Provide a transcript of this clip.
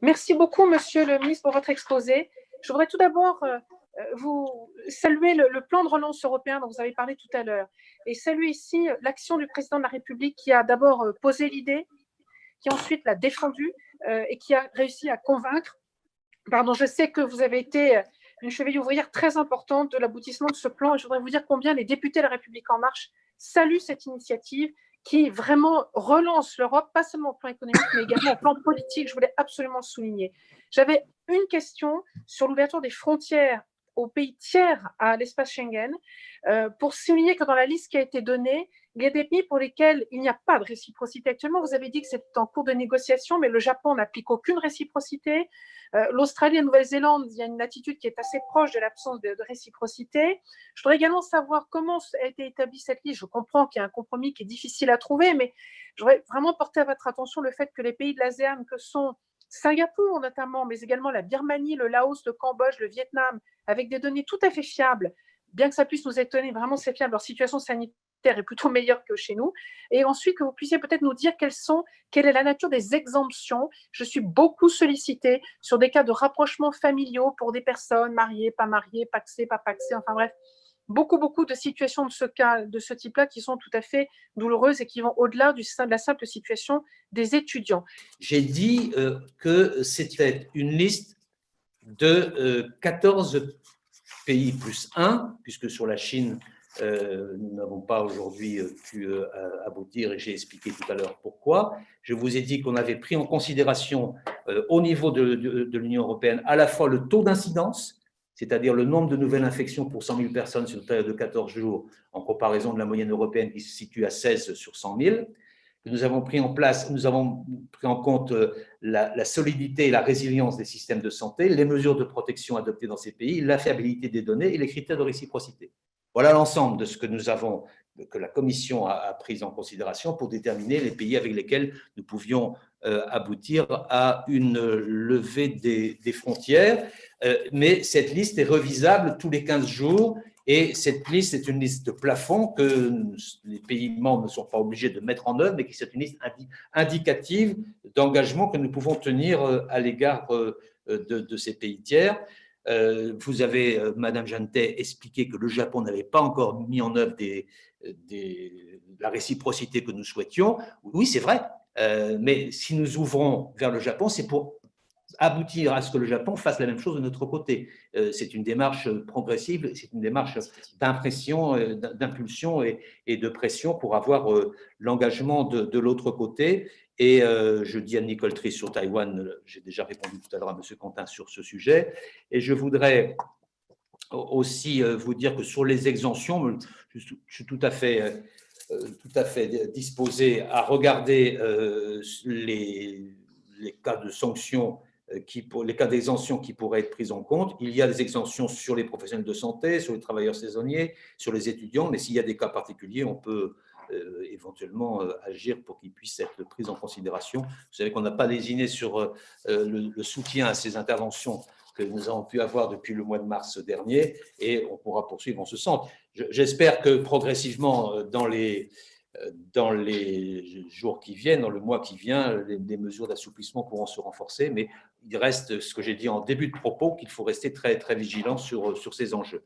Merci beaucoup, Monsieur le ministre, pour votre exposé. Je voudrais tout d'abord vous saluer le plan de relance européen dont vous avez parlé tout à l'heure et saluer ici l'action du président de la République qui a d'abord posé l'idée, qui ensuite l'a défendue et qui a réussi à convaincre. Pardon, je sais que vous avez été une cheville ouvrière très importante de l'aboutissement de ce plan et je voudrais vous dire combien les députés de la République En Marche saluent cette initiative qui vraiment relance l'Europe, pas seulement au plan économique, mais également au plan politique. Je voulais absolument souligner. J'avais une question sur l'ouverture des frontières aux pays tiers à l'espace Schengen, pour souligner que dans la liste qui a été donnée, il y a des pays pour lesquels il n'y a pas de réciprocité actuellement. Vous avez dit que c'est en cours de négociation, mais le Japon n'applique aucune réciprocité. L'Australie et la Nouvelle-Zélande, il y a une attitude qui est assez proche de l'absence de réciprocité. Je voudrais également savoir comment a été établie cette liste. Je comprends qu'il y a un compromis qui est difficile à trouver, mais je voudrais vraiment porter à votre attention le fait que les pays de l'ASEAN, que sont Singapour notamment, mais également la Birmanie, le Laos, le Cambodge, le Vietnam, avec des données tout à fait fiables, bien que ça puisse nous étonner, vraiment c'est fiable, leur situation sanitaire est plutôt meilleure que chez nous. Et ensuite, que vous puissiez peut-être nous dire quelle est la nature des exemptions. Je suis beaucoup sollicitée sur des cas de rapprochement familiaux pour des personnes mariées, pas mariées, paxées, pas paxées, enfin bref, beaucoup de situations de ce type-là qui sont tout à fait douloureuses et qui vont au-delà de la simple situation des étudiants. J'ai dit que c'était une liste de 14 pays plus 1, puisque sur la Chine, nous n'avons pas aujourd'hui pu aboutir et j'ai expliqué tout à l'heure pourquoi. Je vous ai dit qu'on avait pris en considération au niveau de l'Union européenne à la fois le taux d'incidence, c'est-à-dire le nombre de nouvelles infections pour 100 000 personnes sur une période de 14 jours, en comparaison de la moyenne européenne qui se situe à 16 sur 100 000. Nous avons pris en compte la solidité et la résilience des systèmes de santé, les mesures de protection adoptées dans ces pays, la fiabilité des données et les critères de réciprocité. Voilà l'ensemble de ce que la Commission a pris en considération pour déterminer les pays avec lesquels nous pouvions aboutir à une levée des frontières. Mais cette liste est revisable tous les 15 jours. Et cette liste est une liste de plafond que les pays membres ne sont pas obligés de mettre en œuvre, mais qui est une liste indicative d'engagement que nous pouvons tenir à l'égard de ces pays tiers. Vous avez, Madame Jante, expliqué que le Japon n'avait pas encore mis en œuvre la réciprocité que nous souhaitions. Oui, c'est vrai, mais si nous ouvrons vers le Japon, c'est pour aboutir à ce que le Japon fasse la même chose de notre côté. C'est une démarche progressive, c'est une démarche d'impression, d'impulsion et de pression pour avoir l'engagement de l'autre côté. Et je dis à Nicole Triss sur Taïwan, j'ai déjà répondu tout à l'heure à M. Quentin sur ce sujet. Et je voudrais aussi vous dire que sur les exemptions, je suis tout à fait disposé à regarder les cas de sanctions, les cas d'exemption qui pourraient être pris en compte. Il y a des exemptions sur les professionnels de santé, sur les travailleurs saisonniers, sur les étudiants, mais s'il y a des cas particuliers, on peut éventuellement agir pour qu'ils puissent être pris en considération. Vous savez qu'on n'a pas lésiné sur le soutien à ces interventions que nous avons pu avoir depuis le mois de mars dernier, et on pourra poursuivre en ce sens. J'espère que progressivement, dans les jours qui viennent, dans le mois qui vient, les mesures d'assouplissement pourront se renforcer, mais il reste ce que j'ai dit en début de propos, qu'il faut rester très, très vigilant sur ces enjeux.